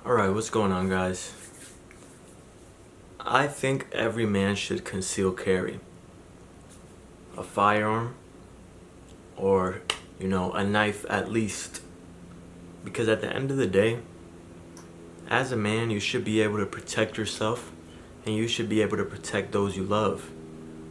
Alright, what's going on, guys? I think every man should conceal carry a firearm or, a knife at least. Because at the end of the day, as a man, you should be able to protect yourself and you should be able to protect those you love.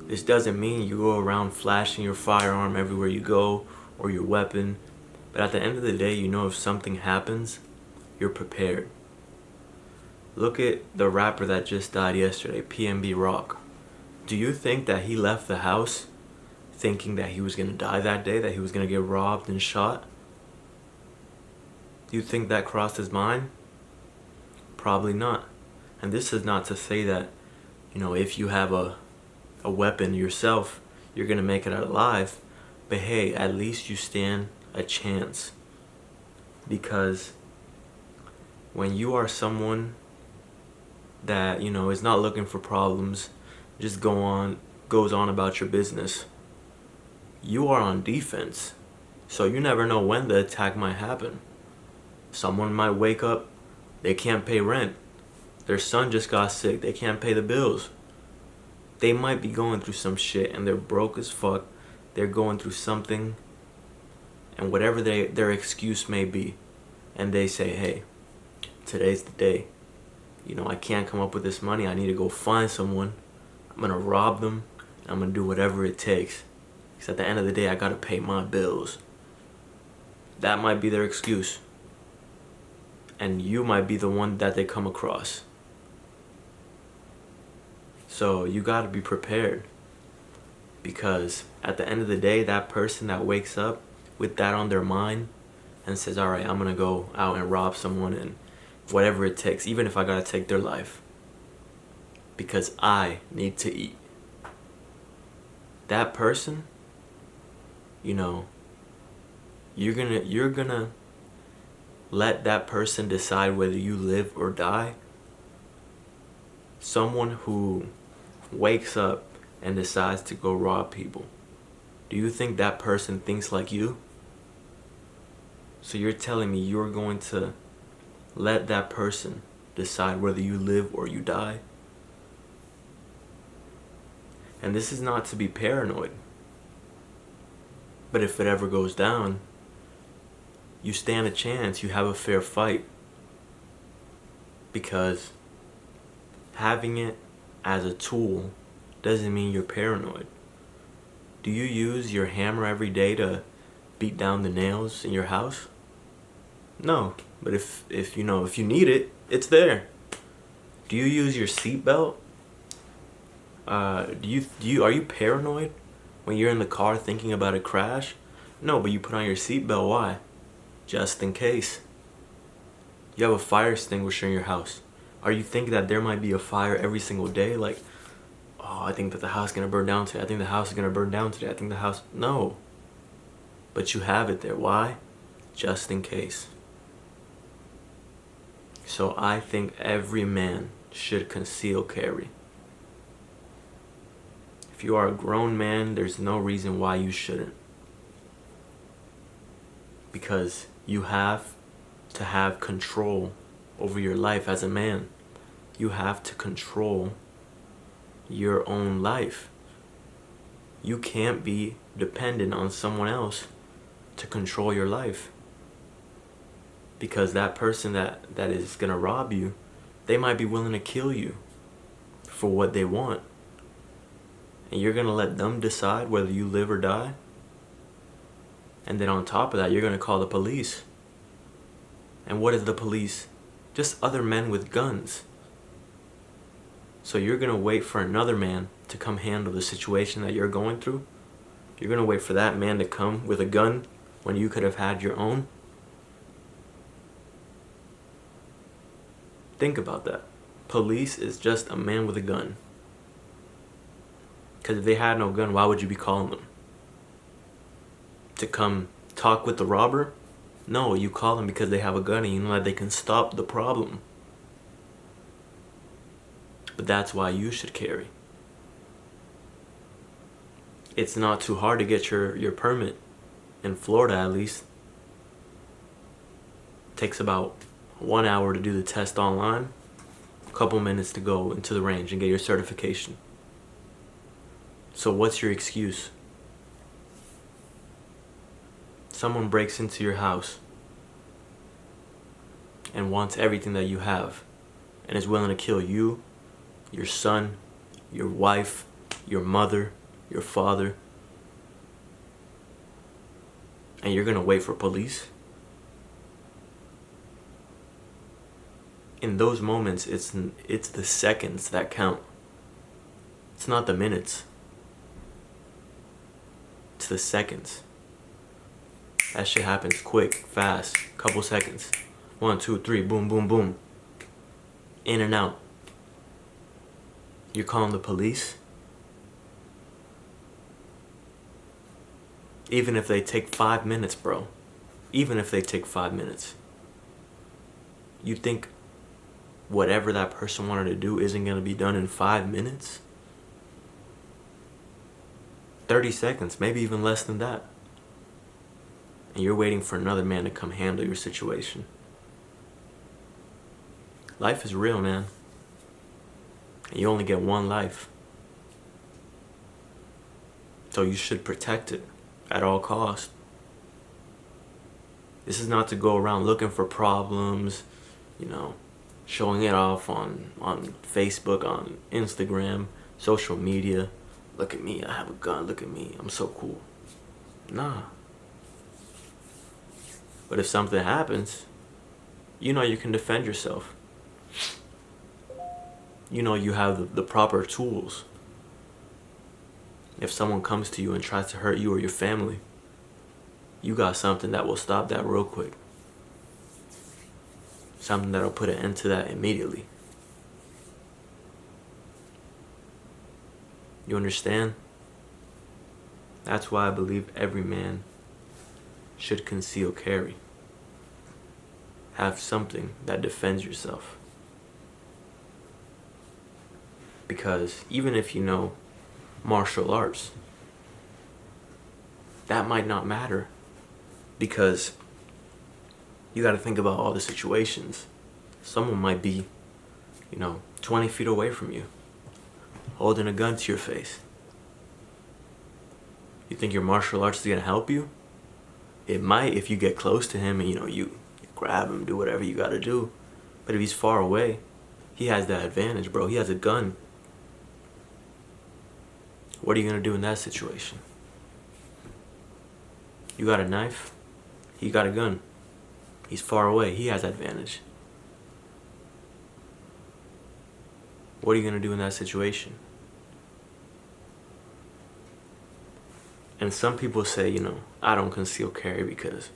This doesn't mean you go around flashing your firearm everywhere you go or your weapon, but at the end of the day, if something happens, you're prepared. Look at the rapper that just died yesterday, PNB Rock. Do you think that he left the house thinking that he was going to die that day, that he was going to get robbed and shot? Do you think that crossed his mind? Probably not. And this is not to say that, if you have a weapon yourself, you're going to make it out alive. But hey, at least you stand a chance. Because when you are someone that, is not looking for problems, just goes on about your business, you are on defense. So you never know when the attack might happen. Someone might wake up, they can't pay rent. Their son just got sick, they can't pay the bills. They might be going through some shit and they're broke as fuck. They're going through something, and whatever their excuse may be, and they say, hey, today's the day. I can't come up with this money. I need to go find someone. I'm going to rob them. I'm going to do whatever it takes. Because at the end of the day, I got to pay my bills. That might be their excuse. And you might be the one that they come across. So you got to be prepared. Because at the end of the day, that person that wakes up with that on their mind and says, all right, I'm going to go out and rob someone and whatever it takes, even if I got to take their life, because I need to eat. That person, you're gonna let that person decide whether you live or die. Someone who wakes up and decides to go rob people, do you think that person thinks like you? So you're telling me you're going to let that person decide whether you live or you die? And this is not to be paranoid, but if it ever goes down, you stand a chance, you have a fair fight. Because having it as a tool doesn't mean you're paranoid. Do you use your hammer every day to beat down the nails in your house? No, but if you need it, it's there. Do you use your seatbelt? Are you paranoid when you're in the car thinking about a crash? No, but you put on your seatbelt. Why? Just in case. You have a fire extinguisher in your house. Are you thinking that there might be a fire every single day? Like, oh, I think that the house is gonna burn down today. I think the house is gonna burn down today. I think the house. No. But you have it there. Why? Just in case. So I think every man should conceal carry. If you are a grown man, there's no reason why you shouldn't. Because you have to have control over your life as a man. You have to control your own life. You can't be dependent on someone else to control your life. Because that person that is gonna rob you, they might be willing to kill you for what they want. And you're gonna let them decide whether you live or die? And then on top of that, you're gonna call the police. And what is the police? Just other men with guns. So you're gonna wait for another man to come handle the situation that you're going through? You're gonna wait for that man to come with a gun when you could have had your own? Think about that. Police is just a man with a gun. Because if they had no gun, why would you be calling them? To come talk with the robber? No, you call them because they have a gun and you know that they can stop the problem. But that's why you should carry. It's not too hard to get your permit. In Florida, at least. It takes about 1 hour to do the test online, a couple minutes to go into the range and get your certification. So what's your excuse? Someone breaks into your house and wants everything that you have and is willing to kill you, your son, your wife, your mother, your father, and you're gonna wait for police? In those moments, it's the seconds that count. It's not the minutes. It's the seconds. That shit happens quick, fast, couple seconds. 1, 2, 3, boom, boom, boom. In and out. You're calling the police? Even if they take 5 minutes, bro. Even if they take 5 minutes. You think whatever that person wanted to do isn't going to be done in 5 minutes? 30 seconds, maybe even less than that. And you're waiting for another man to come handle your situation. Life is real, man. And you only get one life. So you should protect it at all costs. This is not to go around looking for problems, showing it off on Facebook, on Instagram, social media. Look at me, I have a gun, look at me, I'm so cool. Nah. But if something happens, you can defend yourself. You have the proper tools. If someone comes to you and tries to hurt you or your family, you got something that will stop that real quick. Something that'll put an end to that immediately. You understand? That's why I believe every man should conceal carry. Have something that defends yourself. Because even if you know martial arts, that might not matter. Because you got to think about all the situations. Someone might be, 20 feet away from you, holding a gun to your face. You think your martial arts is going to help you? It might if you get close to him and, you grab him, do whatever you got to do. But if he's far away, he has that advantage, bro. He has a gun. What are you going to do in that situation? You got a knife, he got a gun. He's far away, he has advantage. What are you going to do in that situation? And some people say, I don't conceal carry because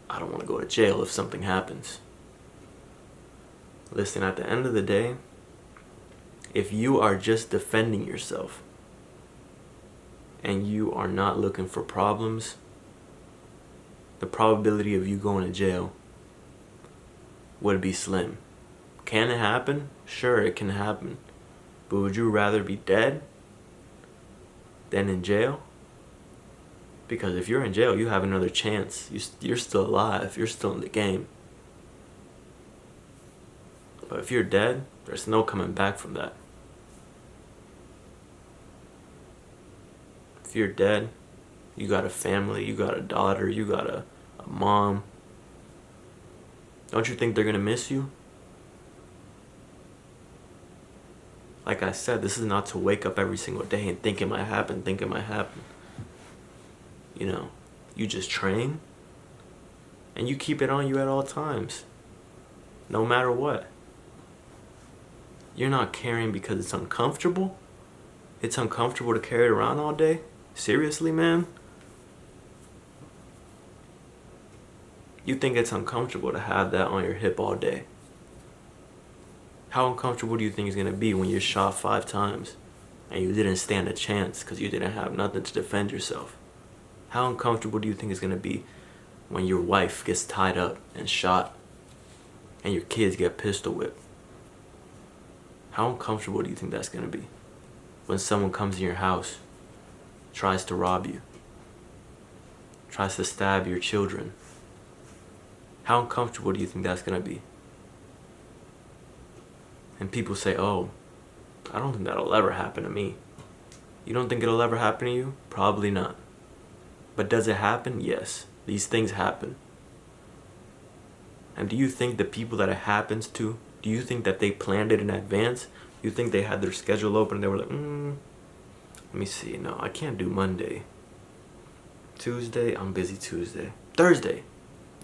I don't want to go to jail if something happens. Listen, at the end of the day, if you are just defending yourself and you are not looking for problems, the probability of you going to jail would be slim. Can it happen? Sure, it can happen. But would you rather be dead than in jail? Because if you're in jail, you have another chance. You're still alive. You're still in the game. But if you're dead, there's no coming back from that. If you're dead, you got a family, you got a daughter, you got a mom. Don't you think they're going to miss you? Like I said, this is not to wake up every single day and think it might happen, You just train and you keep it on you at all times, no matter what. You're not carrying because it's uncomfortable. It's uncomfortable to carry it around all day. Seriously, man? You think it's uncomfortable to have that on your hip all day? How uncomfortable do you think it's going to be when you're shot 5 times and you didn't stand a chance because you didn't have nothing to defend yourself? How uncomfortable do you think it's going to be when your wife gets tied up and shot and your kids get pistol whipped? How uncomfortable do you think that's going to be when someone comes in your house, tries to rob you, tries to stab your children? How uncomfortable do you think that's going to be And people say, oh, I don't think that'll ever happen to me. You don't think it'll ever happen to you? Probably not. But does it happen? Yes. These things happen. And do you think the people that it happens to, do you think that they planned it in advance? You think they had their schedule open and they were like, let me see. No, I can't do Monday. Tuesday, I'm busy Tuesday. Thursday.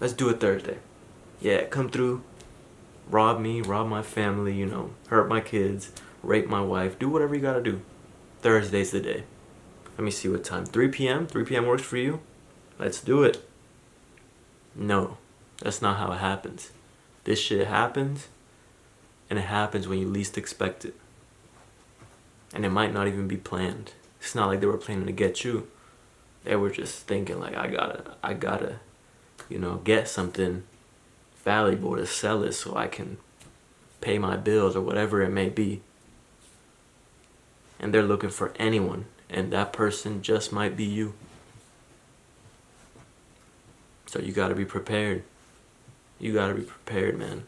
Let's do it Thursday. Yeah, come through. Rob me, rob my family, you know, hurt my kids, rape my wife. Do whatever you gotta do. Thursday's the day. Let me see what time. 3 p.m.? 3 p.m. works for you? Let's do it. No, that's not how it happens. This shit happens, and it happens when you least expect it. And it might not even be planned. It's not like they were planning to get you. They were just thinking like, I gotta, you know, get something valuable to sell it so I can pay my bills or whatever it may be. And they're looking for anyone, and that person just might be you. So you gotta be prepared. You gotta be prepared, man.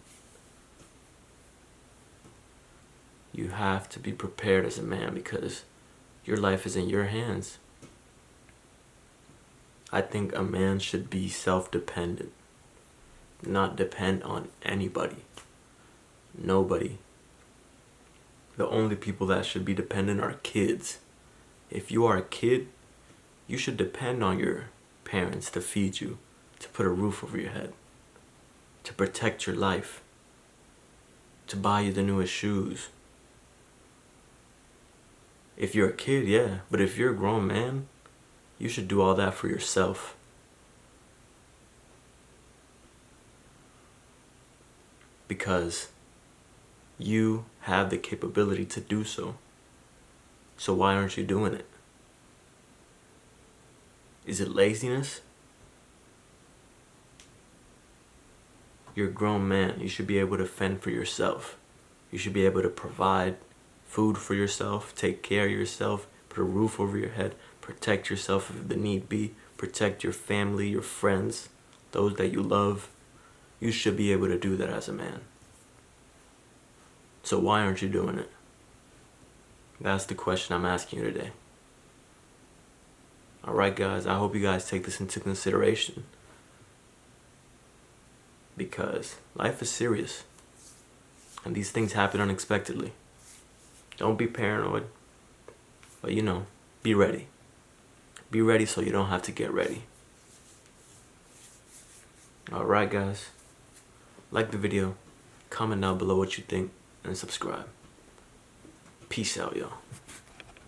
You have to be prepared as a man because your life is in your hands. I think a man should be self-dependent, not depend on anybody. Nobody. The only people that should be dependent are kids. If you are a kid, you should depend on your parents to feed you, to put a roof over your head, to protect your life, to buy you the newest shoes. If you're a kid, yeah, but if you're a grown man, you should do all that for yourself. Because you have the capability to do so. So why aren't you doing it? Is it laziness? You're a grown man. You should be able to fend for yourself. You should be able to provide food for yourself, take care of yourself, put a roof over your head, protect yourself if the need be, protect your family, your friends, those that you love. You should be able to do that as a man. So why aren't you doing it? That's the question I'm asking you today. Alright guys, I hope you guys take this into consideration. Because life is serious. And these things happen unexpectedly. Don't be paranoid. But you know, be ready. Be ready so you don't have to get ready. Alright guys. Like the video. Comment down below what you think. And subscribe. Peace out, y'all.